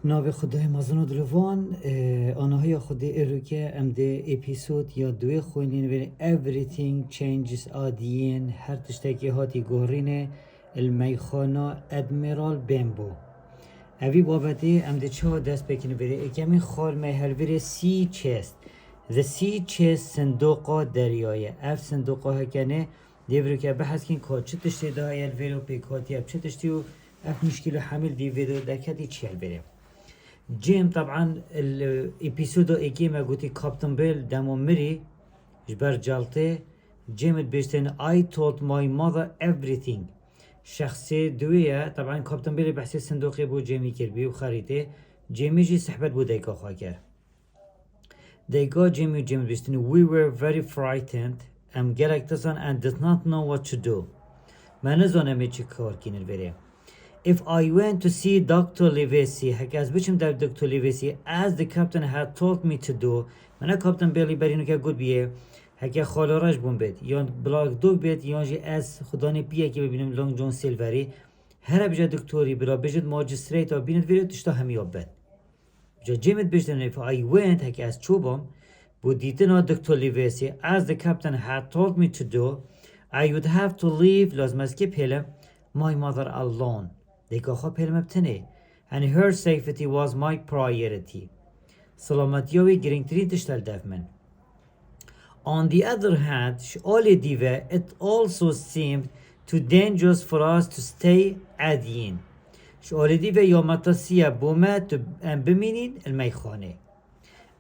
ناو خدای مزن دلوان آنهای خدای اروکه ام ده اپیزود یا دوی خوینین وری everything changes آدین هر تشتکی هاتی گورینه المیخانا ادمیرال بمبو اوی بابتی ام ده چه دست بکنی وری اکمی خال مهل وری سی چست The sea chest صندوق دریایه اف صندوق هکنه دیورو که بحث کن که چه تشتی دایی الویرو پیکاتی اف چه تشتی و اف مشکل حمل دیویدو دکتی چیل بریم جيم طبعا الابيسودو ايكيما قوتي كابتن بيل دامو مري جبر جالتي جيم بيشتن I told my mother everything شخصي دوية طبعا كابتن بيل بحثي صندوقي بو جيمي كربي وخريطه جيمي جي سحبت بو دايكا خواكر دايكا جيمي بيشتن we were very frightened ام گرك تسان and did not know what to do ما نزانم چی کار کینر بریم If I went to see Dr. Livesi, هکاز بچم در دکتر لیویسی as the captain had told me to do منه کاپتن بیلی برینو که گود بیه هکا خالارش بون بید یا بلاک دوگ بید یا جی از خدانه بیه که ببینم لونگ جون سیلوری هر بجا دکتوری برا بجد ماجستریت و بیند ویرد تشتا همیاب بید بجا جیمت بجدن if I went هکا از چوبم بود دیتنا دکتر لیویسی as the captain had told me to do I would have to leave لازم از که پیلم my mother alone دیگه خواه پیلم بتنه and her safety was my priority سلامتیاوی گرینگترین تشتل دف من on the other hand شعال دیوه it also seemed too dangerous for us to stay عادیین شعال دیوه یا متاسیه بومه تو بمینین المیخانه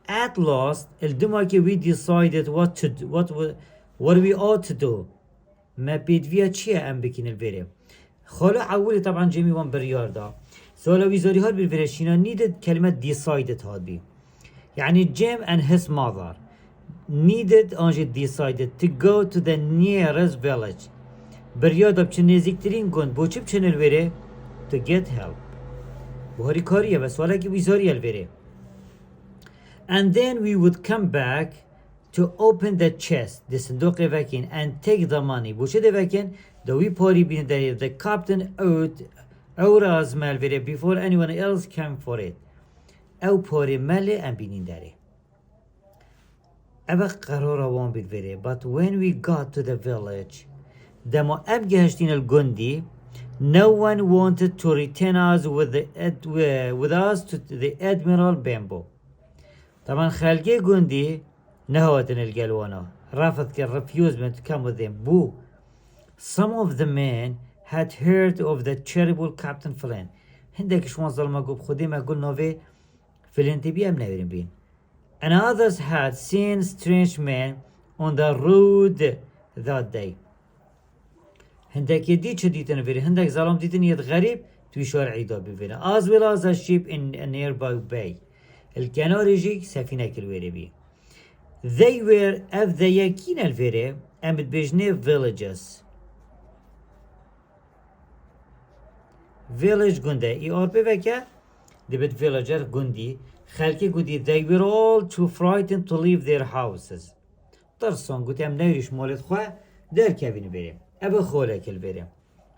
at last الدما که we decided what we ought to do ما بيدفيا تشيا ام بكين الفيري خاله عولي طبعا جيمي وان بريار دا سوالا ويزاري هاد بالفيرشينا needed كلمة decided هاد بي يعني جيم and his mother needed انجي decided to go to the nearest village بريار دا بچه نزيكترين گند بوچه بچه الفيري to get help وهاري كاريه بس والا كي ويزاري الفيري and then we would come back to open the chest the صندوق وکین and take the money بوچه ده وکین دوی پاری بین داری the captain owed از مال وره before anyone else came for it او پاری مال ام بینین داری او قرار وان بید وره but when we got to the village دما اب گهشتین الگندی no one wanted to return us with us to the Admiral Bamboo طبعا خلقه گندی نهوتن القلوانا رفض كان refusement to come with them بو some of the men had heard of the terrible Captain Flynn هندك شوان ظلما قوب خودي ما قول نوفي فلين تبي ام نورين بين and others had seen strange men on the road that day هندك يدي شديتن فيري هندك ظلام ديتن يد غريب توي شارع عيدا بفينا as well as a ship in a nearby bay الكناري جيك سفينة كالويري بي They were of the yakin الفيري امد بجنه villages village گنده ای آر بوکه دبت villager گندی خلکی گودی they were all too frightened to leave their houses ترسان گوتی هم نویش مالت خواه در کبین بریم ابا خوله کل بریم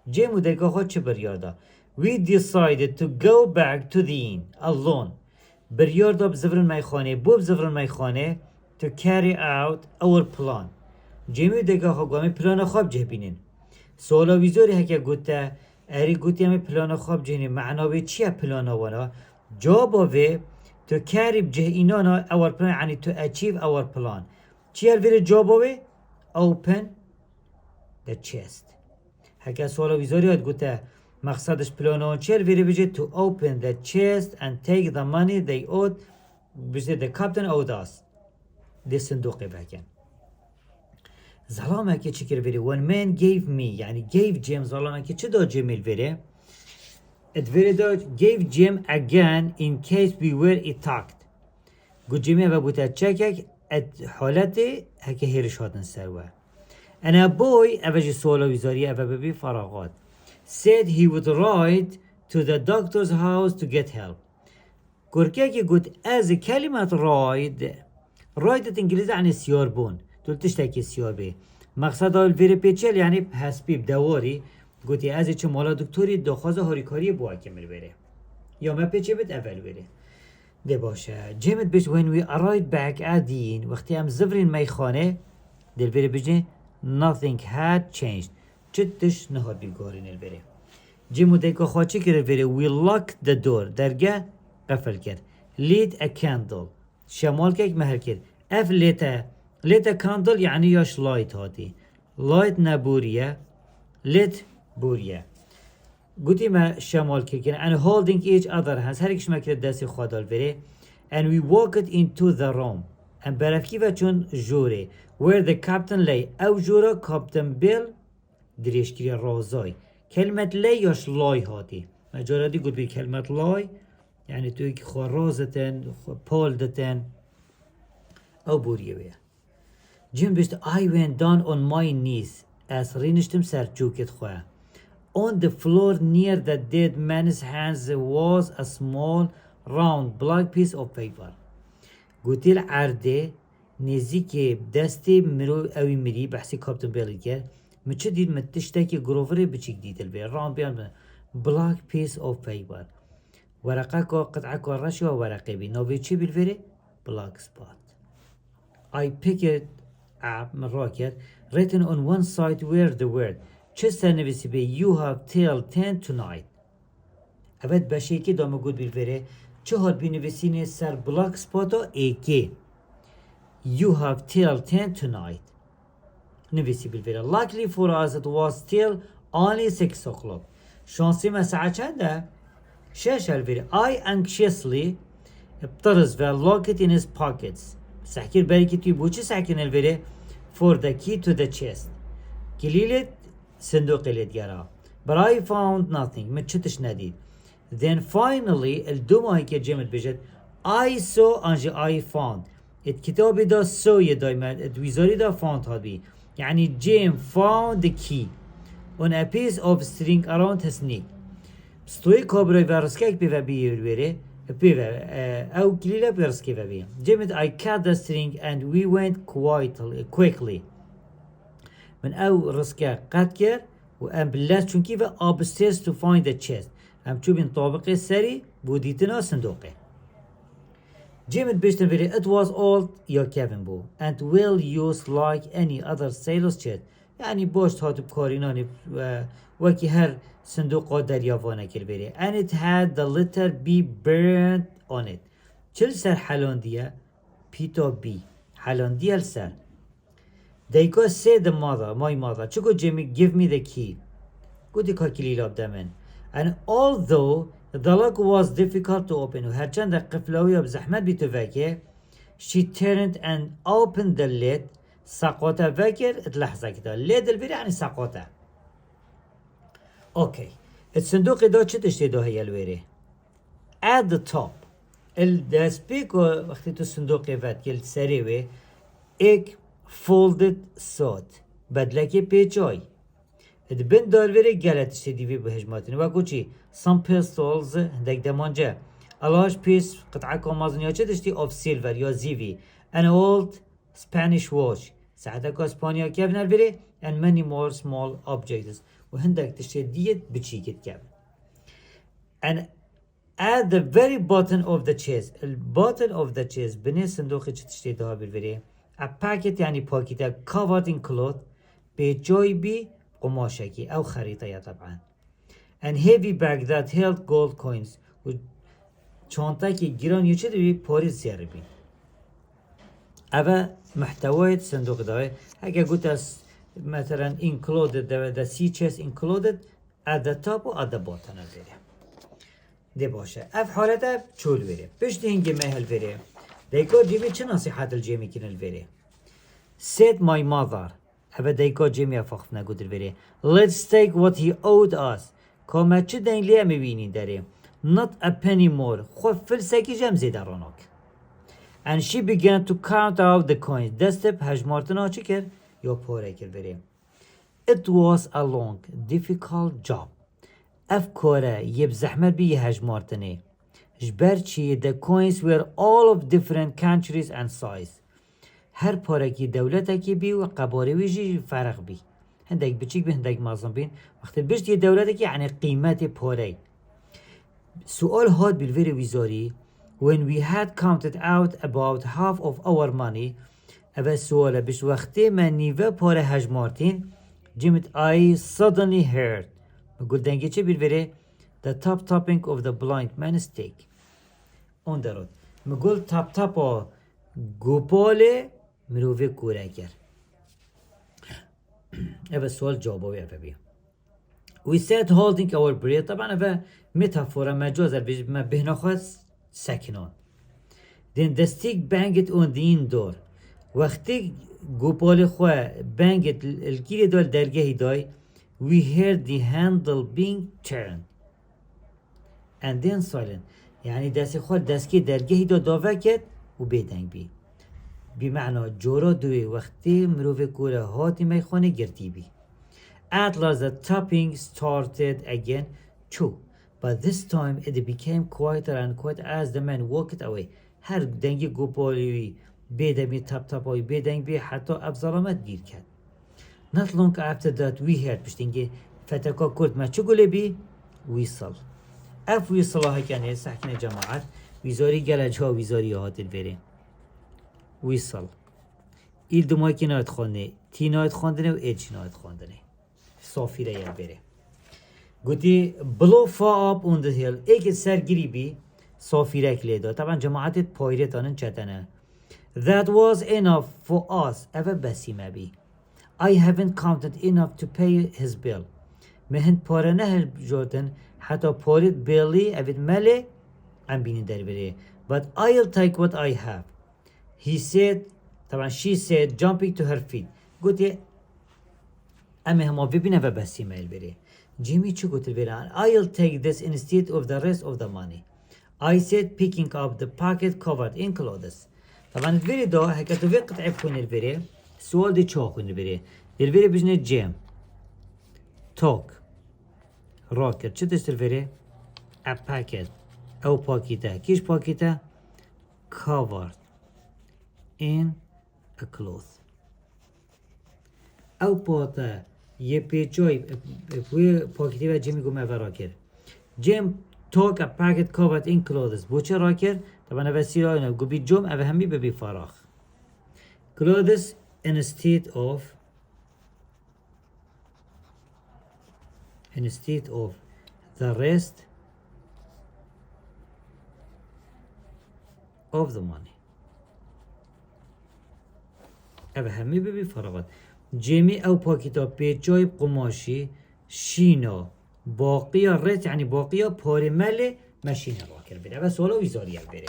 جیمو دکا خواه چه بریارده we decided to go back to the inn alone بریارده بزفرن میخانه بو بزفرن میخانه to carry out our plan جیمی دکا خواه گوامه پلان خواب جه بینین سوالا ویزوری هکه گوته اری گوتی همه پلان خواب جهنی معناوی چیه پلان وانا جوابه to carry بجه اینانا our plan یعنی to achieve our plan چیه الویر جوابه open the chest هکه سوالا ویزوری هاد گوته مقصدش پلان وان چیه الویر بجه to open the chest and take the money they owed بجه the captain owed us ده صندوقی بکن ظلامه که چی کرد ویره one man gave me یعنی gave Jim ظلامه که چه دا جمیل ویره ات ویره دا gave Jim again in case we were attacked گو جیمی و بوده چکک ات حالت هکه هیرش هاتن سروه and a boy اوجی سوالا ویزاری او ببی فراغات said he would ride to the doctor's house to get help گرکه که گود از کلمت رايدت انجليزي عن السيار بون تقولتش تاكي السيار بي مقصد الفيري بيتشل يعني هسبي بدواري قلتي ازي چه مالا دكتوري دخوازه هاريكاري بوا كمل بره یا ما پیچه بید اول بره ده باشه جمد بيش when we arrived back at the inn وقتی هم زفرین میخانه دل بره بجنه nothing had changed چتش نهاد بیگارین البره جمو دیگه خواهی کرد بره we locked the door درگه قفل کرد lit a candle شمال که مهر کرد اف lit a candle یعنی یاش لایت هاتی لایت نبوریه lit بوریه قلتي ما شمال كيكين and holding each other hands هر اكش ما كده داسي خادال بره and we walked into the room and برفكيفا چون جوري where the captain lay او جورا كابتن بيل دريشكري رازاي كلمة lay ياش لاي هاتي ما جارا دي قلت بي كلمة لاي يعني تو ايكي خواه رازتن پالدتن او بوريه بيه جيم بيشت I went down on my knees as رينشتم سر جوكت خواه On the floor near the dead man's hands was a small round black piece of paper. قلتي العرده نزيكي بدستي مرو اوي مري بحسي كابتن بيلي كر مچه ديد متشتاكي گروفري بچيك ديد البي round بيان black piece of paper. ورقه كو قطعه كو رشي ورقه بي نوفي چي بالفري black spot. I picked it up من راكت written on one side where the word چه سرنویسی به you have till 10 tonight اوید باشه که دامه گود بیلوره چه هاد بینویسینه سر بلاک سپاتا ایکی you have till 10 tonight نویسی بیلوره luckily for us it was till only 6 o'clock شانسی ما ساعت چنده؟ شش الویره I anxiously ابترز و lock it in his pockets سحکر بری که توی بوچه سحکن الویره for the key to the chest کلیلت صندوق الاديارة but I found nothing ما تشتش نديد then finally الدوما هيك جمد بجد I saw انجي I found الكتاب دا saw يدايما الوزاري دا found هادي يعني جيم found the key on a piece of string around his neck ستوي كابري ورسكك بيفا بيورويري بيفا او كليلا بيرسكي بيفا جمد I cut the string and we went quickly من او رسكه قد كر و ام بلاس چون كيفا upstairs to find the chest ام چو بين طابق سري بوديتنا صندوقه جيمت بيشتن فيري it was old يا كيفن بو and well used like any other sailor's chest يعني بوشت هاتو بكاريناني وكي هر صندوق دريافانه كر بيري and it had the letter B burnt on it چل سر حلاندية بيتا بي حلاندية السر They go say the mother, my mother. Chuko Jimmy, give me the key. Good kakili lab damen. And although the lock was difficult to open, herchand qiflawi bzahmat bituvake, she turned and opened the lid. سقطة فاكر تلحظة كده lid البري يعني سقطة. Okay. الصندوق ده چه تشتي ده هي الويري. At the top. الدسبيك وقت تو الصندوق فات كل سريوي اك folded sort بدلكي بيجاي البن داروري قالت اشتدي في هجماتني واكو چي some pistols هندك دمانجا a large piece قطعة كومازن يا چه تشتي of silver يا زيفي an old Spanish watch ساعتها اسبانيا كيف نالبري and many more small objects وهندك تشتي ديت بچيكت كيف and at the very bottom of the chest bottom of the chest بني صندوق چه تشتي ده بالبري a packet يعني باكيتا covered in cloth بجوي بي قماشكي أو خريطة طبعا and heavy bag that held gold coins و چانتا كي جيران يوچه بي پاريز زياره بي أبا محتوى صندوق داوه هكا قلت مثلا included the sea chest included at the top و at the bottom البيره ده باشه اف حالته چول بيره بشت هنگي مهل بيره ديكو جيمي چه نصيحات الجيمي كن الفيري said my mother هبا ديكو جيمي افخفنا قد الفيري let's take what he owed us كما چه دين ليه مبينين داري not a penny more خو فلسكي جم زيدا رونوك and she began to count out the coins دستب هجمارتنا چه كر يو پوره كر الفيري it was a long difficult job اف كورا يب زحمت بي هجمارتني جبرچی the coins were all of different countries and size هر پارکی دولتکی بی و قباره ویجی فرق بی هندک بچیک بی هندک مازن بین وقتی بشت یه دولتکی یعنی قیمت پاره سؤال هاد بالفيري ويزاري when we had counted out about half of our money اول سؤال بش وقتی من نیوه پاره هجمارتین جمت I suddenly heard بقول دنگی چه بالفيري the tapping of the blind man's stick اون درود مقول تاپا گوپال مروفه کوره کرد اول سؤال جوابه اول بیا We said holding our breath طبعا اول متافورا مجاز ما بهناخد سکنان Then the stick banged on the door وقتی گوپال خواه بانگت الگیری دال درگهی دای We heard the handle being turned and then silent يعني دست خواه دستکی درگهی دا داوه کد و بیدنگ بی بمعنى جورا دوی وقتی مروف کوره هاتی میخونه گرتی بی At last the tapping started again too but this time it became quieter and quieter as the man walked away هر دنگی گوپالیوی بیدمی تاپای بیدنگ بی حتی افظالامت گیر کرد Not long after that we heard پشتینگی فترکا کرد ما چه گوله بی ویصل اف ویصل ها کنه سحکن جماعت ویزاری گلج ها ویزاری هات الوره ویصل ایل دمای که ناید خونده تی ناید خوندنه و ایج ناید خوندنه صافی را یل بره گوتی بلو فا up on the hill ایک سرگیری بی صافی را کلی دا طبعا جماعتت پایره تانن چتنه That was enough for us ever بسیمه بی I haven't counted enough to pay his bill مهند پاره نه جوتن حتی پارید بیلی اوید مله ام بینی در بره But I'll take what I have He said طبعا she said jumping to her feet قلت اما هما ببینه و بسی میل بره جیمی چو قلت بره I'll take this instead of the rest of the money I said picking up the pocket covered in clothes طبعا البره دا هكذا في قطع بكون البره سؤال دي چه كون البره البره بجنه جيم توك راكر چه دست البره a packet او باكيته كيش باكيته covered in a cloth او باتا یه پیچای پوی پاکتی و جیمی گومه و راکر جیم توک a packet covered in clothes بو چه راکر طبعا اوستی راینه گو بی جم او همی ببی فراخ clothes instead of the rest of the money او همی ببی فراغت جیمی او پاکیتا پیچای قماشی شینا باقیا رت یعنی باقیا پاره مله مشین راکر بده و سوالا ویزاری بره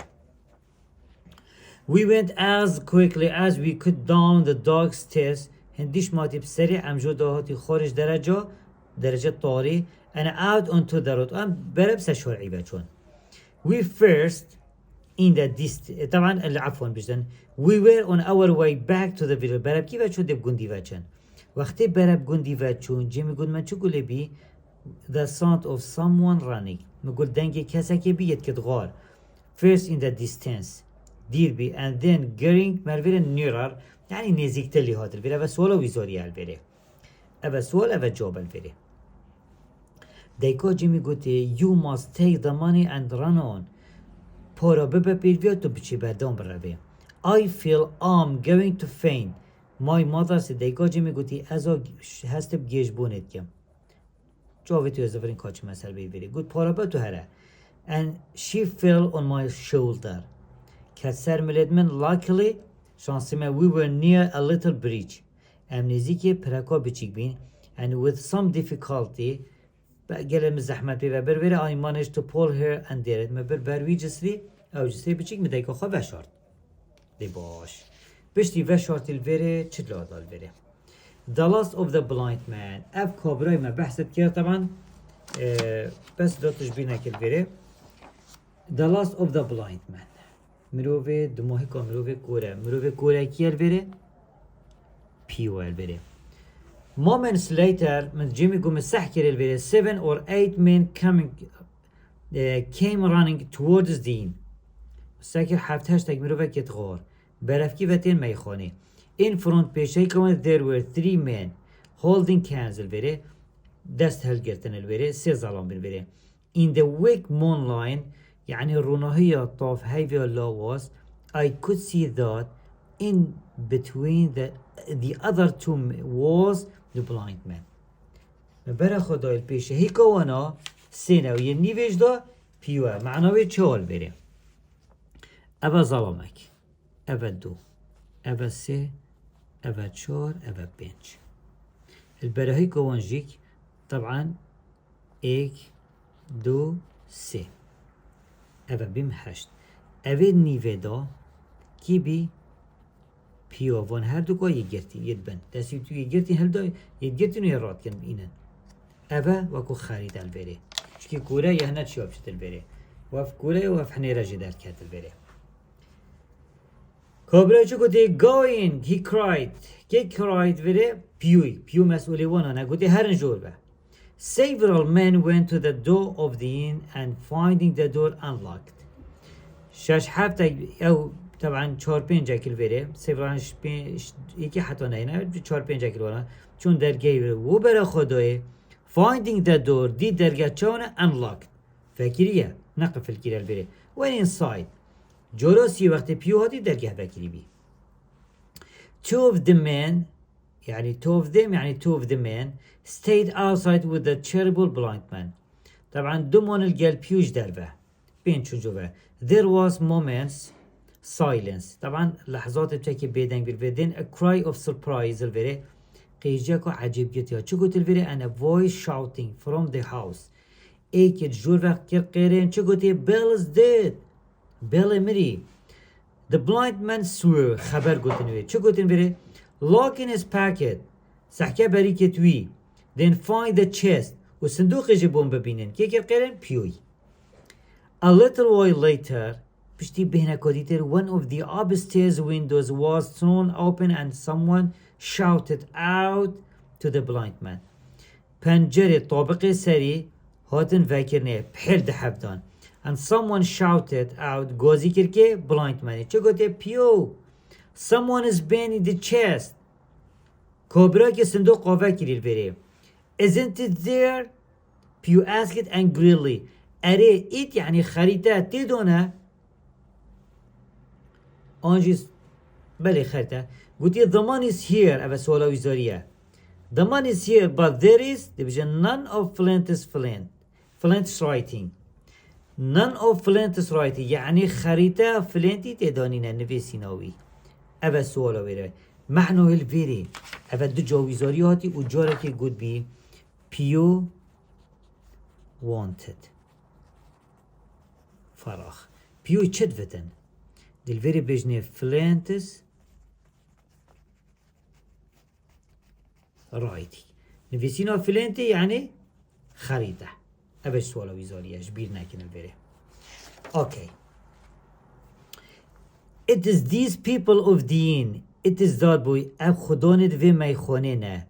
We went as quickly as we could down the dark stairs هندیش ماتی بسری امجو داهاتی خارج درجه طاری and out onto the road ام برب سشورعی بچون We first in the distance طبعا عفوا بجدن we were on our way back to the village برب کی بچون دب گندی بچن وقتی برب گندی بچون جی میگون من چو گله بی the sound of someone running میگول دنگ کسی که بیید که غار first in the distance دیر بی and then getting مرور nearer یعنی نزدیک تلی هاتر بره و سوال ویزاری بره و سوال و جواب بره دیکا جی میگوتی you must take the money and run on پارا ببه پیرویا تو بچی بردام بروه I feel I'm going to faint my mother said دیکا جی میگوتی ازا هستم گیش بونید کم جاوی تو از دفرین کاچ مسئل بری گوت پارا به تو هره and she fell on my shoulder که سر ملید من luckily شانسی من we were near a little bridge ام نزیکی پرکا بچیک بین and with some difficulty گلم زحمت بی و بر I managed to pull her and did it ما بروی جسری او جسری بچیک مدیکا خواه وشارد دی باش بشتی وشارد الوره چه لادال بره The Last of the Blind Man اف کابرای ما بحثت کرد طبعا بس دا تشبیه نکل بره The Last of the Blind Man مروفه دماغی که مروفه کوره کیل بره پیوال بره Moments later من جیمی گو مسح کرد بره 7 or 8 men came running towards the inn ساکر 7-8 مروفه کت غار برفکی و تین میخانه In front پیشهی که there were 3 men holding cans بره دست هل گرتن بره 3 ظلام بره in the weak moonlight يعني الرونهية طاف heavy laws I could see that in between the other two was the blind man. برا خدای البيشه هي كوانا سينا ويني وجدا بيوا معناوي چهال بره أبا ظلمك أبا دو أبا سه أبا چهار أبا بنج البرا هي كوان جيك طبعا ايك دو سه أبا بيم هشت أبا نيفيدا كي بي بيوا وان هر دو كوا يجرتي يدبن دستي تو يجرتي هل دا يجرتي نو يراد كن بينن أبا وكو خارج البره چكي كورا يهنا چياب شد البره وف كورا وف حنيرا جدار كات البره كابرا چو قد going he cried بره بيو مسؤولي وانا نقول هرن جور به several men went to the door of the inn and finding the door unlocked شاش حفتا او طبعا 4-5 جاكل بره several يكي حتى نينا 4-5 جاكل وانا چون درگه و برا خدای finding the door دي درگه چونه unlocked فكريه نقف الكيرا البره when inside جلوسي وقت بيو هاتي درگه فكري بي two of the men يعني two of the men stayed outside with the terrible blind man طبعا دمون الجال بيوش دربه بين شجوه there was moments silence طبعا لحظات بتاكي بيدنگ بالبدين a cry of surprise الفيري قيجاكو عجيب جتيا چو قلت الفيري and a voice shouting from the house ايك جور وقت كير قيرين چو قلت Bill is dead Bill مري the blind man swore خبر قلت نوي چو قلت الفيري lock in his packet سحكا بريكة توي then find the chest وصندوق يجيبون ببينين كي كير قيرين بيوي a little while later بشتي بهنا كوديتر one of the upstairs windows was thrown open and someone shouted out to the blind man پنجره طابق سري هاتن فاكرنه بحل دحبدان and someone shouted out غازي كركي blind man چه قلت بيو someone is been in the chest كوبرا كي صندوق قوة كرير بري isn't it there بيو asked angrily اري it يعني خريطة تدونه آنجيس بله خريطة قلت the money is here أبا سؤال وزارية the money is here but there is none of Flint's writing none of Flint's writing يعني خريطة فلنتي تدانينا نفسيناوي أبا سؤال وزارية معنى الفيري أبا دو جاويزاري هاتي و جاركي قد بي بيو wanted فراغ بيو چد فتن دل فيري بجنه فلانتس رايتي نفسينا فلانتي يعني خريطة أبش سؤال وزارية جبير ناكن الفيري اوكي it is these people of the inn it is that boy اب خداند في ميخانه نه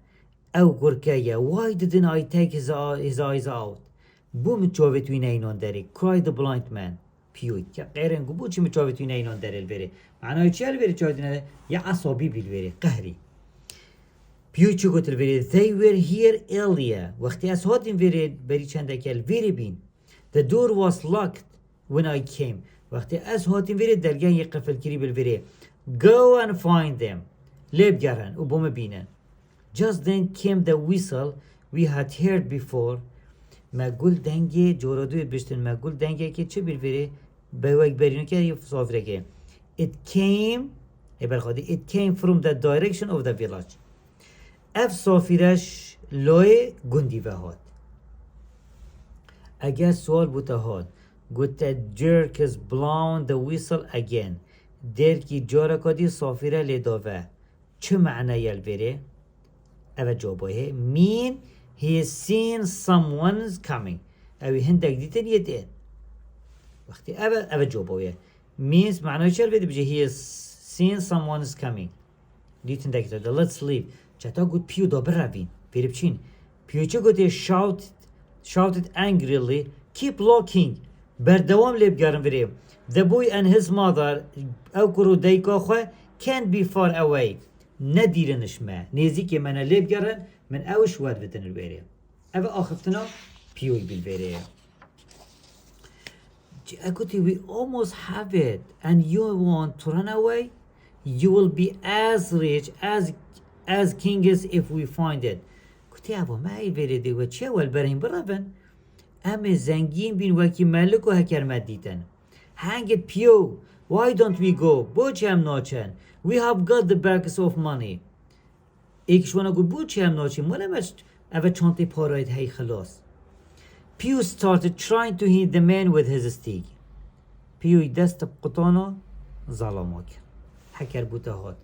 او گرکه why didn't I take his eyes out بو متشاوت وين اينان داري cried the blind man بيوي که غيرن بو چی متشاوت وين اينان داري البره معناه چی البره چاوت نه يا عصبي بالبره قهري بيوي چی قلت البره they were here earlier وقتی از هاتین بره بری چنده که البره بین the door was locked when I came وقتی از هاتین بره درگاه یک قفل کری بالبره go and find them لب گرن و بوم بینن just then came the whistle we had heard before ما قول دنگه جورادوی بشتن ما قول دنگه که چه بالبره بوک برینو که یه صافره که it came from the direction of the village اف صافرش لای گندی و هات اگر سوال بوده هات گوته jerk is blown the whistle again در کی جارا کدی صافره لیداوه چه معنی البره اوه جوابه mean he has seen someone's coming اوه هندک دیتن یه وقتی اوه جوابه means معنی چه البره بجه he has seen someone's coming دیتن دکتر let's leave چطور گود پیو دابر روین بری بچین پیو چه گوده shouted angrily keep looking بردوام لیب گرم بریم the boy and his mother او کرو دیکا خواه can't be far away ندیرنش ما نیزی من لیب گرن من اوش واد بتن البریم او آخفتنا پیوی بیل بریم Equity, we almost have it, and you want to run away? You will be as rich as kings if we find it. گوتی اوا ما ای ویریدی و چه اول برین برابن ام زنگین بین وکی ملک و هکر مدیدن هنگ پیو why don't we go بوچه هم ناچن we have got the bags of money ایکش وانا گو بوچه هم ناچن مولا مچ اوا چانتی پاراید هی خلاص پیو started trying to hit the man with his stick پیوی دست قطانا ظلاماک هکر بوتا هات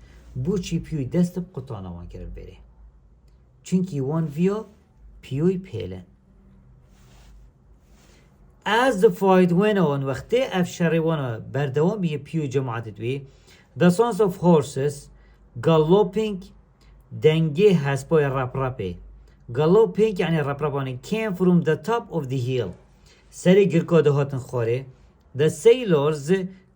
بوچی پیوی دست قطانا وان کرد بره چونکی وان ویا پیوی پیلن as the fight went on وقتی افشاری وانا بردوام بیه پیوی جماعت دوی the sons of horses galloping دنگه هسپای رپ رپه galloping یعنی رپ رپانه came from the top of the hill سری گرکاده هاتن خوره the sailors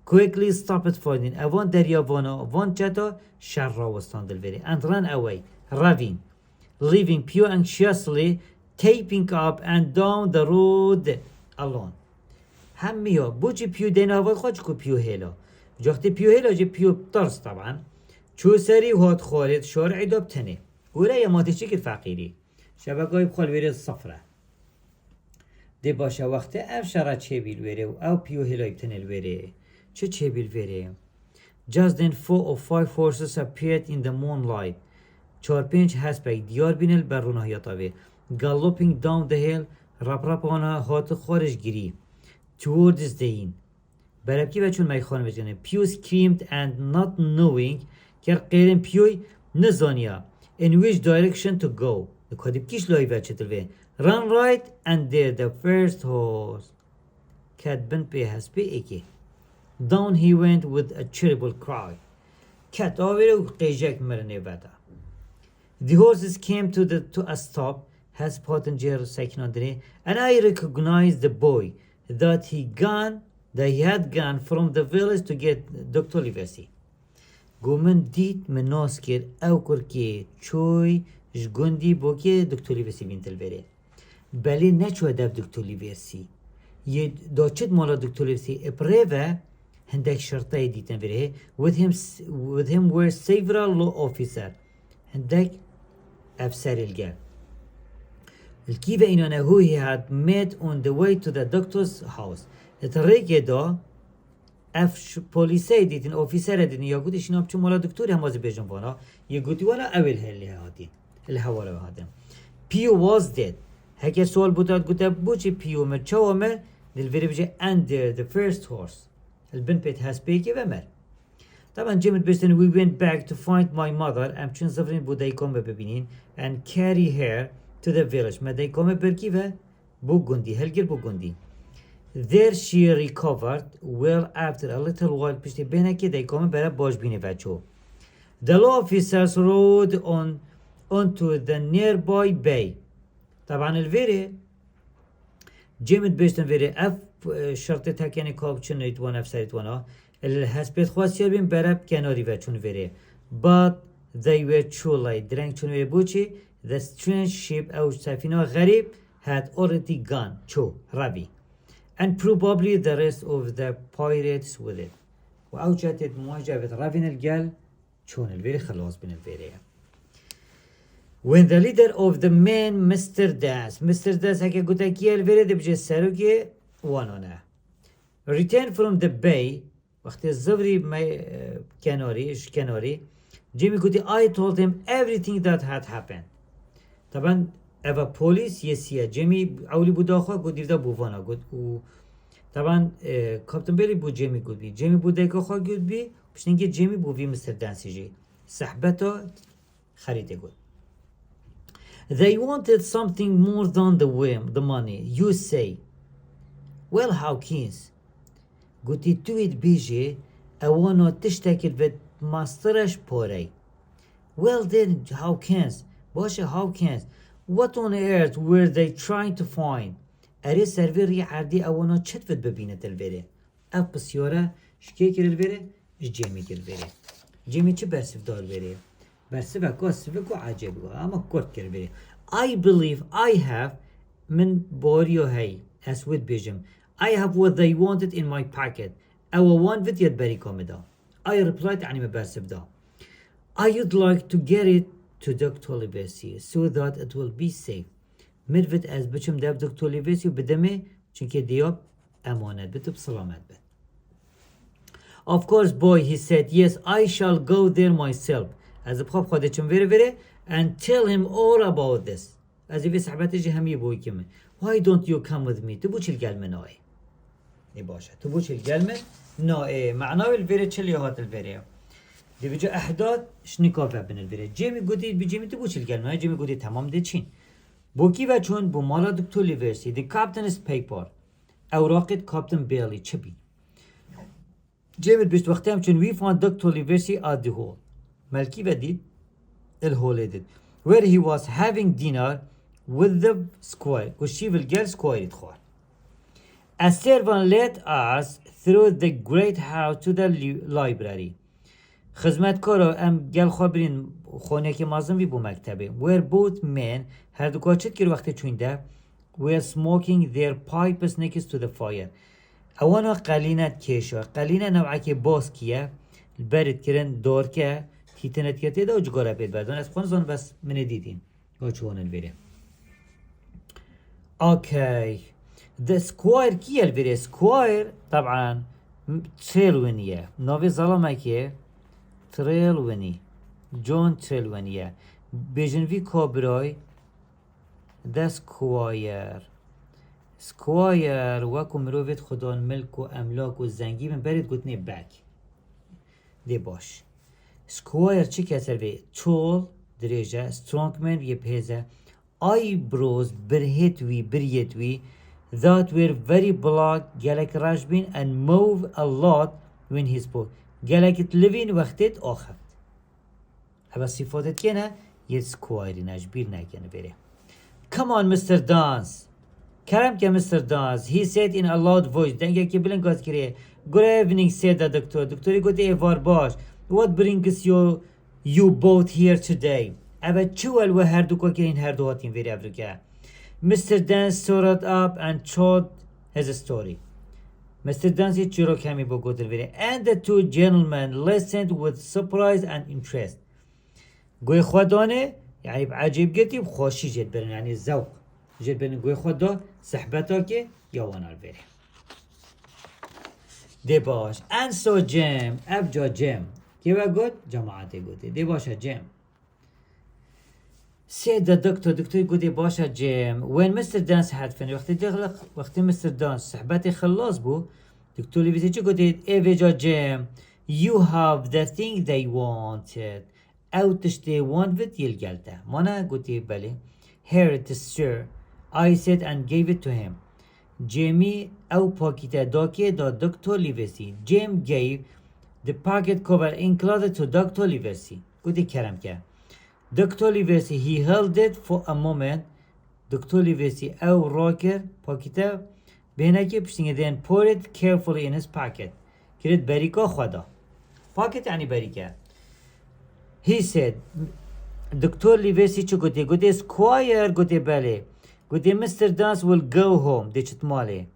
quickly stopped fighting اوان دریاوانا وان چتا شر را وستاندل بری and ran away raving leaving Pew anxiously taping up and down the road alone همیا بوچی پیو دینا هوا خواهد کو پیو هیلا جاختی پیو هیلا جی پیو طرس طبعا چو سری هات خالد شارعی داب تنه گوله یا ماتی چی که فقیری شبکای بخال ویره صفره دی باشه وقتی اف شرع چه بیل ویره و او پیو هیلا بتنل ویره چه بیل ویره just then 4 or 5 horses appeared in the moonlight 4-5 هسپک دیار بینل بر رونهی تاوی galloping down the hill رپ رپ آنها هات خارج گیری towards the inn برابکی و چون میخوانه بجنه پیو screamed and not knowing که قیرن پیوی نزانیا in which direction to go کادی بکیش لای وچه تلوه run right and there the first horse کد بن پی هسپی ایکی down he went with a terrible cry کد آویره و قیجک مرنه ودا the horses came to a stop has potential secondary and I recognized the boy that he had gone from the village to get Dr. Livesi. گومن دید من ناس کرد او کرکی چوی جگندی بو که دکتر لیوسی بینتل بره بله نچوه دب دکتر لیوسی یه داچت مالا دکتر لیوسی اپریوه هندک شرطه دیتن بره with him were several law officer هندک افسر الگل الكيفة إنه هو he had met on the way to the doctor's house الطريق دا اف پلیسای دیدین اوفیسر دیدین یا گوتش اینا چون مالا دکتری همازی بیجن وانا یا گوتی والا اول هلی هاتین الحواله هاتم پیو was dead هکه سوال بوداد گوته بوچی پیو مر چاو مر دلوری بجه under the first horse البن پیت هست پیکی و مر طبعا جمعت بشتن we went back to find my mother ام چون سفرین بوده ایکام ببینین and carry her to the village مده ایکام برکی و بو گندی هلگر بو گندی There she recovered well after a little while پشتی بینه که دیکامه برای باش بینه بچو The law officers rode onto the nearby bay طبعا الویره جمعت بشتن ویره اف شرط تکنی کاب چون ایتوان اف سریتوانا الهسپت خواستی بین برای کناری وچون ویره But they were too late درنگ چون ویره بوچی The strange ship او سفینه غریب had already gone چو روی and probably the rest of the pirates with it وأوجدت مواجهة رافين الجال شون الفيري خلاص بين الفيري when the leader of the men Mr. Das هكا قلت كي الفيري دي بجي ساروكي وانونا returned from the bay وقت الزفري ما كانوري جيمي قلت I told him everything that had happened طبعا اوا پلیس یسیه جیمی اولی بود آخوا گود دیودا بووانا گود و طبعا کاپتن بیلی بود جیمی گود بی جیمی بود دیگه آخوا گود بی پشتنگی جیمی بووی مستر دانسی جی صحبتا خریده گود They wanted something more than the money you say Well how kings گودی توید بیجی اوانا تشتکل به ماسترش پاره Well then how kings باشه how kings What on earth were they trying to find? اری سروری عردی اوانا چت فد ببینه الوره اف بسیاره شکی کرد الوره جیمی کرد الوره جیمی چه برسف دار الوره برسف اکاسف کو عجب اما کرد کرد الوره I believe I have من باریو هی اسود بیجم I have what they wanted in my packet. أو وان فيت يدبري كومدا. I replied يعني مباسب دا. I'd like to get it to Dr. Livesi so that it will be safe. مروت از بچم داب دکتر لیویسی و بدمه چونکه دیاب امانت بده بسلامت بده. Of course boy, he said, yes, I shall go there myself. از بخواب خودشم وره and tell him all about this. از یه صحبت جه همی بوی کمه. Why don't you come with me? تبو چل گلمه نای. باشه تبو چل گلمه نای. معنای الوره چلی هات الوره. دی بجا احداث شنکافه بین الوره. جیمی گودی بجیمی تبو چل گلمه. جیمی گودی تمام ده چین. بوکی و چون بو مالا دکتر لیورسی دی کاپتن's پیپر اوراقت کاپتن بیلی چبی جیمت بیشت وقتی هم چون وی فان دکتر لیورسی at the hall ملکی و دید الهول دید where he was having dinner with the squire گوشی ولگل سکوایر خوار a servant led us through the great house to the library خدمتکارا ام گل خبرین خانه که مازن وی بو مکتبه where both men هر دو کاچت که وقتی چونده were smoking their pipes next to the fire اوانا قلینت کشا قلینه نوعه که باز کیه برد کرن دار که تیتنت کرده ده و جگاره بید بردن از خونزان بس من دیدین و چونن بره اوکی the squire کیه البره squire طبعا تریلونیه نوی ظلمه که تریلونی جون تریلونیه بیجنوی کابرای ده سکوایر وکو مروفت خدان ملک و املاک و زنگی من برید گوتنه بک دی باش سکوایر چی کسر وی تول دریجه سترونگمن وی پیزه eyebrows برهت وی بریت وی that were very black گلک رجبین and move a lot when he spoke گلکت لوین وقتت آخفت اما صفاتت کنه یه سکوایری نجبیر نکنه بره come on Mr. Dance کرم که Mr. Dance he said in a loud voice دنگه که بلند گاز کریه good evening said the doctor دکتری گوته ایوار باش what brings you both here today اما چوال و هر دو که این هر دو هاتین ویری افریکا Mr. Dance stood up and told his story Mr. Dance چرا کمی با گوتر ویری and the two gentlemen listened with surprise and interest گوی خودانه یعنی عجیب گتی خوشی جد برن یعنی ذوق جد برن گوی خدا صحبتا که یوانال بره دی باش and so Jim ابجا جیم که و گوت جماعت گوتی دی باشه جیم said the doctor دکتر گوتی باشه جیم when Mr. Dance had finished وقتی Mr. Dance صحبت خلاص بو دکتر لیویسی چه گوتی ای جا جیم you have the thing they wanted او تشتی وان ویت یلگلته مانا گوتی بله here it is sir I said and gave it to him جیمی او پاکیت داکه دا دکتر لیویسی جیم gave the packet cover enclosed to دکتر لیویسی گوتی کرم که دکتر لیویسی he held it for a moment دکتر لیویسی او راکر پاکیت بینه که پشتینگه then pour it carefully in his packet کرد بریکا خدا packet یعنی بریکه he said دکتر لیویسی چه گوتی گوتی سکوایر گوتی بله گوتی Mr. Dance will go home دی چت ماله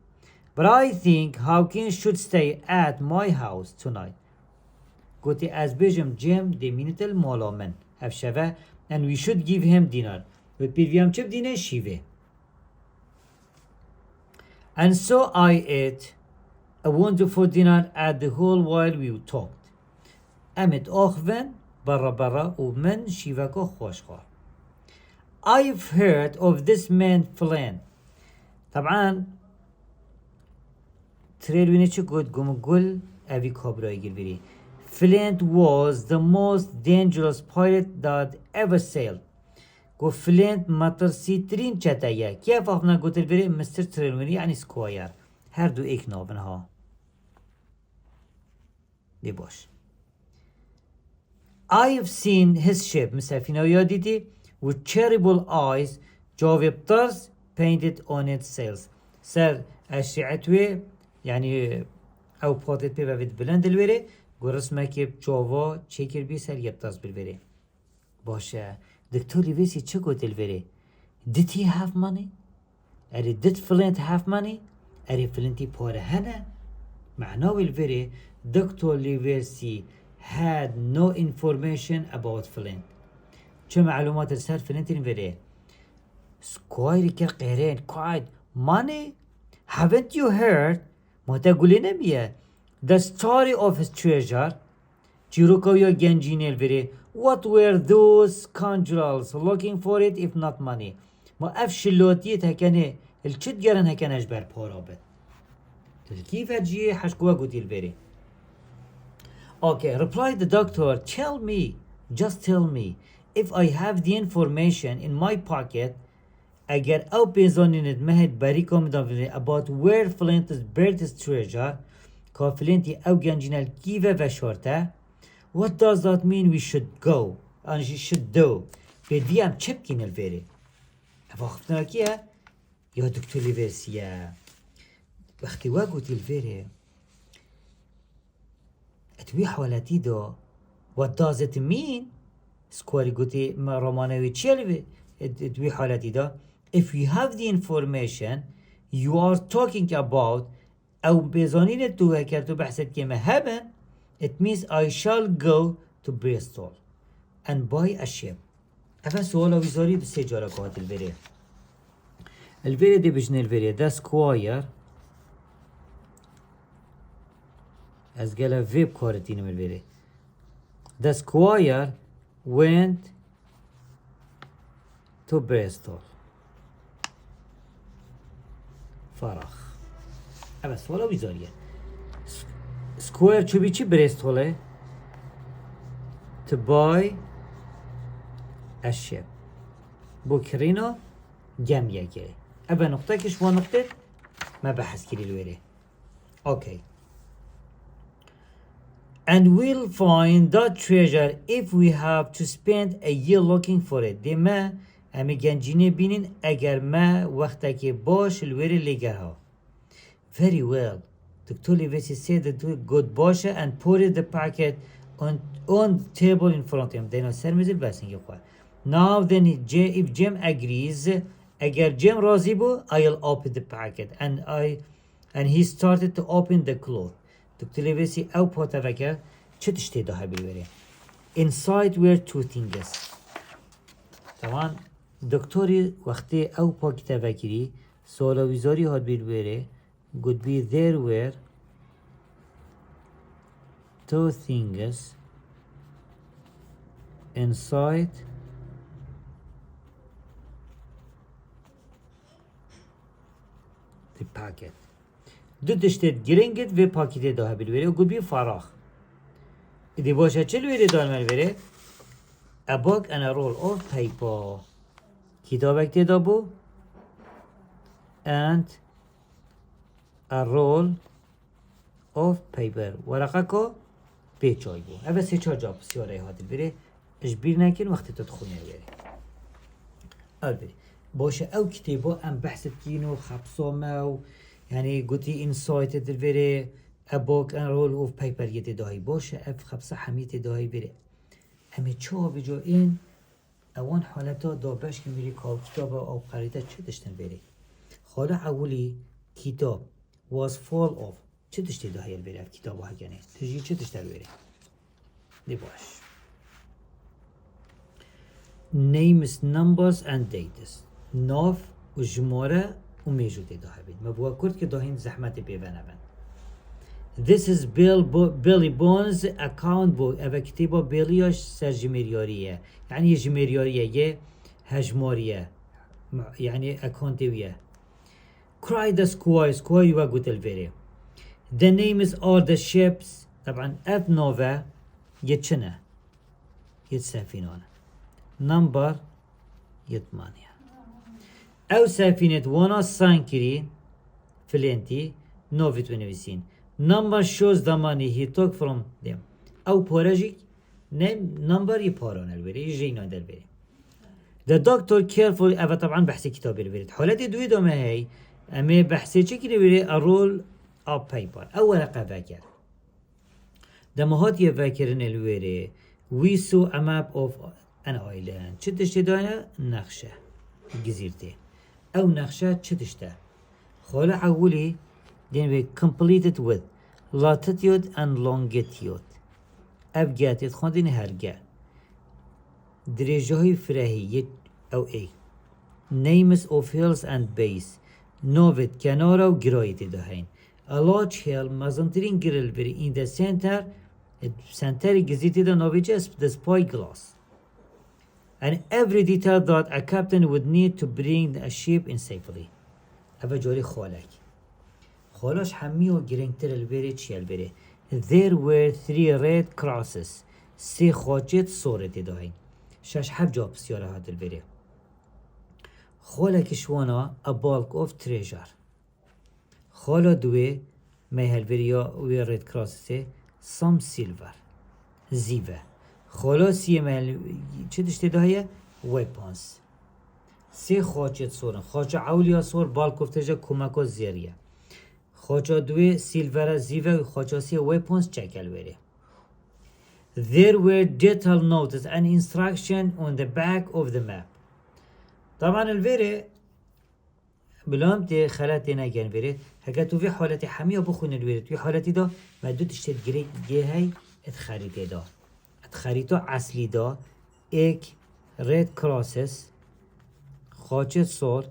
but I think Hawkins should stay at my house tonight گوتی از بیجم جیم دی مینت المالا من اف شوه and we should give him dinner و پیویم چه بدینه شیوه and so I ate a wonderful dinner at the hall while we talked امت آخون برا ومن شيفاكو خوشخوار I've heard of this man Flynn طبعا تريلويني چه قول أبي كابرا يجير بري Flint was the most dangerous pirate that ever sailed قو فلينت مترسي ترين چتايا كيف أخنا قلت بري مستر تريلويني يعني سكواير هر دو ايك نوبنها دي باش I have seen his ship مسافينه ياديتي with terrible eyes جاوب طرز painted on its sails سر اشعتوه يعني او باتت بي وفيد بلند الوره گرسمه که جاوا چکر بي سر يبطرز بالوره باشه دكتور ليويسي چه قلت الوره did he have money؟ did Flint have money؟ اري فلنتي بورا هنا معناه الفيري دكتور ليفيرسي had no information about فلنت چه معلومات السر فلنتي الفيري سكوايري كر قيرين قاعد money haven't you heard ما تقولي نبيه the story of his treasure Chirukoyo Genjinel veri. What were those scoundrels looking for it if not money? ما افشلوتيت هكاني الشد جرن هكان اجبر بورابت. كيف اجي حشكوا قوتي الفيري. Okay, replied the doctor. Tell me, just tell me, if I have the information in my pocket, اگر او بيزونين مهد بريكم about where Flint is buried his treasure, که فلنتی او گنجینال کیوه و شورته. What does that mean we should go? And she should do. بدي ام چه بكين الفيري؟ افاقفتنا كيه؟ يا دكتور ليفيرسيا وقتی واقوتي الفيري اتوي حوالتي دو What does it mean? سكواري قوتي ما رومانوي تشيلوي اتوي حوالتي دو If you have the information you are talking about او بيزانين تو هكرتو بحثت كيما هبن it means I shall go to Bristol and buy a ship. افا سوالا ويزاري بسي جارة كوات الفيري. الفيري دي بجن الفيري دا سكواير از قالا فيب كارتين من الفيري. The squire went to Bristol. فراغ. افا سوالا ويزاريه. سكوير چوبی چی برستوله to buy a ship بوكرينو جميع كده ابا نقطة كش و نقطة ما بحث كده الويري okay and we'll find that treasure if we have to spend a year looking for it دي ما امی گنجینه بینین اگر ما وقتا که باش الويري لگرها very well Dr. Livesi said that do good باشه and put the packet on the table in front of him. They know sermizil basing يقول. Now then if Jim agrees, اگر Jim راضی بو, I'll open the packet and he started to open the cloth. Dr. Livesi او پاتا وکر چه تشتی ده بیوری. Inside were two things. طبعا دکتوری وقتی او پاکتا وکری سوالا ویزاری هاد بیوری could be there were two things inside the packet. دو تشتت گرنگت و پاکیت داه بالوره و could be فراغ. ایدی باشه چه لوره دار ملوره؟ A book and a roll of paper. کتابک تدا بو and a roll of paper ورقه که پیچای بو اوه سه چار جا سیاره هاتی بره اجبیر نکن وقتی تدخونه بره اول بره باشه او کتابا ام بحثت کینو خبصامه و یعنی گوتی اینسایت دل بره a book and roll of paper یه دایی باشه اف خبصه حمیت دایی بره همه چه بجا این اوان حالتا دابش که میری کتاب او قریده چه داشتن بره خاله اولی کتاب was full of چه دشتی ده هیل بره کتاب ها کنه تجی چه دشتر بره دی باش names numbers and dates ناف و جماره و میجود ده بید مبوا کرد که دهین زحمت بیونه من this is Billy Bones account book اوه کتابا بیلیاش سر جمیریاریه یعنی جمیریاریه یه هجماریه یعنی اکانتویه cry the squire يوقت الفيري the names are the ships طبعا اف نوفا يتشنا يتسافينون number يتمانيا او سافينة وانا سانكري فلنتي نوفي تونيسين number shows the money he took from them او بوراجيك number يبارون الفيري يجينا در الفيري the doctor carefully اف طبعا بحثي كتاب الفيري حالتي دوي دوما هي اما بحثي چه كده بيري a roll of paper اول قفاكر دمهات يفاكرن الويري we saw a map of an island چه تشته دانا نقشه جزيرتي او نقشه چه تشته خاله اولي then we completed with latitude and longitude. اف جاتت خوندين هرگه درجه های فرهی او ای names of hills and base نوفت کنارا و گرایت دهین a large hill مزنترین گرل بری in the center center گزیتی دا نویجه the spy glass and every detail that a captain would need to bring a ship in safely اوه جوری خالاش همی و گرنگتر البری چی البری there were 3 red crosses 3 خاچت صورتی دهین 6 جا بسیاره هات البری خالا کشوانا a bulk of treasure خالا دوی مهل بریا وی رید کراسه some silver زیوه خالا سی مهل چه دشته دهیه weapons 3 خاچت صورن خاچه اولیا صور بالک of treasure کمک و زیریه خاچه دوی سیلور زیوه و خاچه سی weapons چکل بره there were detailed notice and instruction on the back of the map طبعا الفيري بلام تي خلاتي ناجن فيري هكاتو في حالتي حمية بخون الفيري في حالتي دا ما دو تشتت جريك جهي اتخاريتي دا اتخاريتو اصلي دا ايك ريد كراسس خاچه صور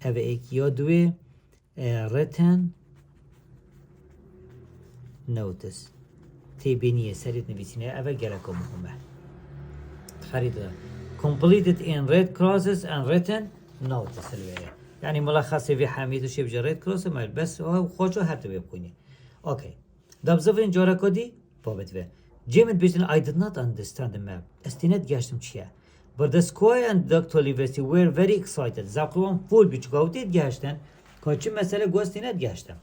او ايك يا دوي written notice تي بينيه سريت نبيسينه او جركو مهمه اتخاريتو دا completed in red crosses and written notice الويري يعني ملخص في حميد وشي بجا red cross ما بس وخوشو هاتو بيبقوني اوكي داب زفرين جورا كودي بابت في جيمت بيجن I did not understand the map استينت گشتم چيه but the squire and Dr. Livesey were very excited زاقلوان فول بيچ گاوتيت گشتن كاچي مسألة گوستينت گشتم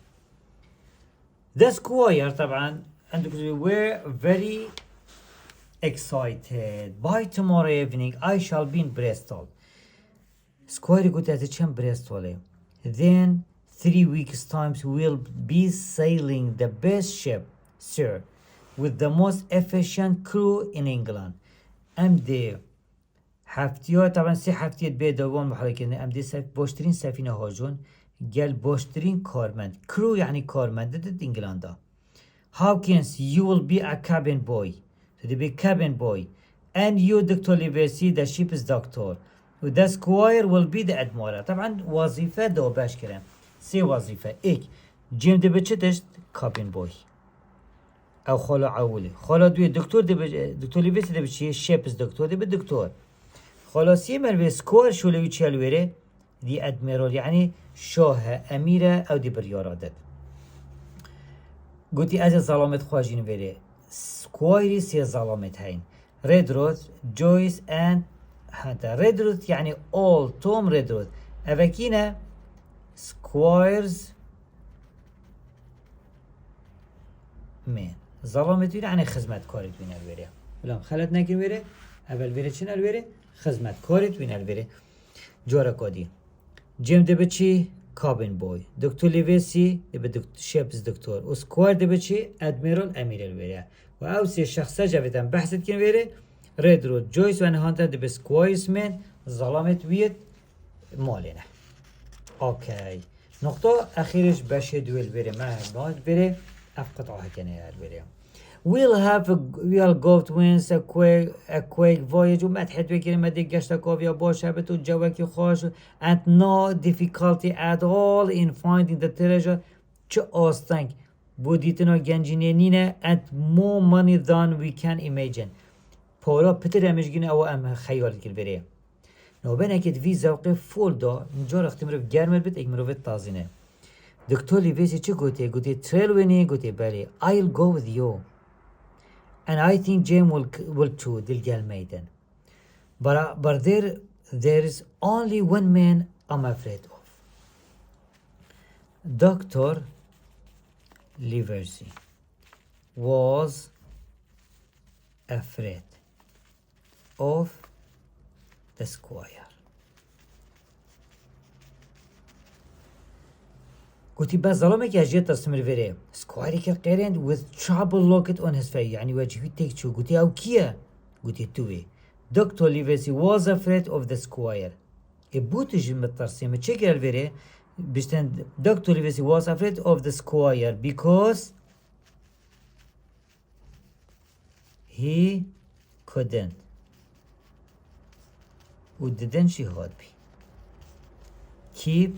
the squire طبعا and were very excited by tomorrow evening I shall be in Bristol Squire قلت أتشم Bristol then 3 weeks times we'll be sailing the best ship sir with the most efficient crew in England MD هفتيا طبعا 3 هفتيات بيت دوام محركين MD باشترين سفينة هاجون قال باشترين كارمند crew يعني كارمند ضد إنجلندا Hawkins you will be a cabin boy to be cabin boy and you Dr. Livesey the ship's doctor the squire will be the admiral طبعا وظيفة دو باش كرم 3 وظيفة ايك جيم دي بچتش cabin boy او خالا عولي خالا دوی دكتور دكتور ليفيسي دي بچي ship's doctor دي بالدكتور خالا سي مروي سكوير شولوي چالويره دي ادميرال يعني شاه اميره او دي بريارادت قلتي از ظلامت خواجين ويره سكوايري سي ظلامت هين ريدروث جويس and هذا ريدروث يعني all توم ريدروث أفكينا سكوايرز مين ظلامت يعني خدمت كارت وين الويره بلام خلت نكين ويره اول ويره چن الويره خدمت كارت وين الويره جورا كودي جيم دبچي كابين بوي دكتور ليفيسي دب شيبس دكتور وسكوير دبچي ادميرال امير الويره و او سي شخصا جاویدن بحثت کن ویره رید رود جویس و انهانتر دی بسکوایس من ظلامت وید مالینه اوکی نقطه اخیرش بشه دویل بره مهمات بره اف قطعه کنه بره we'll go to wins a quick voyage و متحد بگیریم مدی گشت کاویا باشه بتون جوکی خوش and no difficulty at all in finding the treasure چه آستنگ بودیتنا گنجینه نینه and more money than we can imagine پارا پتر همشگینه او ام خیال کل بره نوبه نکید وی زوقه فول دا نجار اختی مروف گرمل بید اک مروف تازینه دکتور لیویسی چه گوته؟ گوته تریل وینی گوته بله I'll go with you and I think Jim will too دلگل میدن but there is only one man I'm afraid of Dr. Livesey was afraid of the squire. قلتي بس ظلمك يا جيت تستمر فيري سكوايري كقيرند with trouble looked on his face يعني وجهي تيك شو قلتي او كيا قلتي توي Dr. Livesey was afraid of the squire. بوتج مترسم تشكر الفيري بشتن Dr. Livesey was afraid of the squire because he couldn't و didn't she had be keep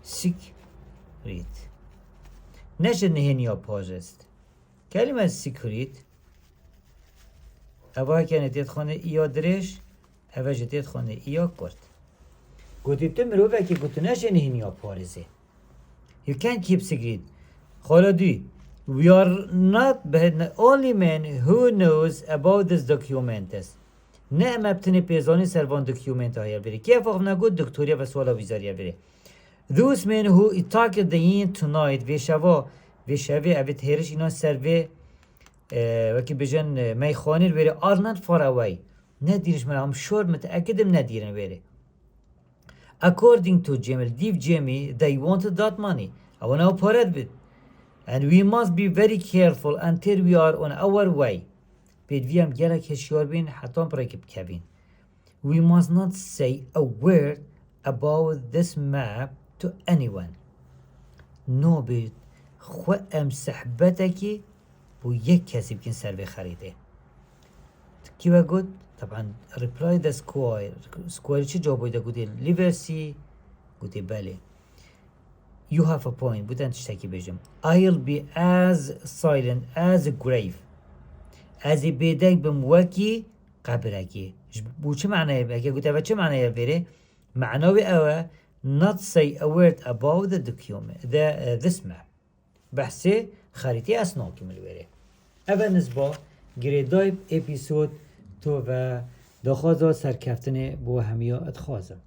secret نشه نهنیا پاجست کلمه secret اوه کنه تیت خانه ایا درش اوه جتیت خانه ایا کرد گوتی تو مروفه که گوتو نشه نهنیا پارزه you can't keep secret خالا دوی we are not the only man who knows about this document نه مبتنی پیزانی سروان دوکیومنت هایر بری که فقط نگود دکتوریا و سوالا ویزاریا بری those men who attacked the inn tonight و شوی اوید هیرش اینا سروی وکی بجن میخانیر بری are not far away نه دیرش من هم شور متأکدم ندیرن بری according to Jamil Deep Jamie they wanted that money اونا پارد بید and we must be very careful until we are on our way بید ویم گلک هشیار بین حتی برای بکبین we must not say a word about this map to anyone نو بید خو ام صحبتکی بو یک کسی بکن سر خریده کی و گود طبعا reply the squire چه جوابی ده گوده لیورسی گوده بله you have a point بودن تشتکی بجم I'll be as silent as a grave از بیدک بموکی قبرکی بو چه معنی بگه گوده و چه معنی بره معناوی اوه not say a word about the document this map بحثه خریطه اسنا کمل بره اوه نسبا گریدای اپیسود تو و داخوازا سرکفتن بو همیا ادخوازم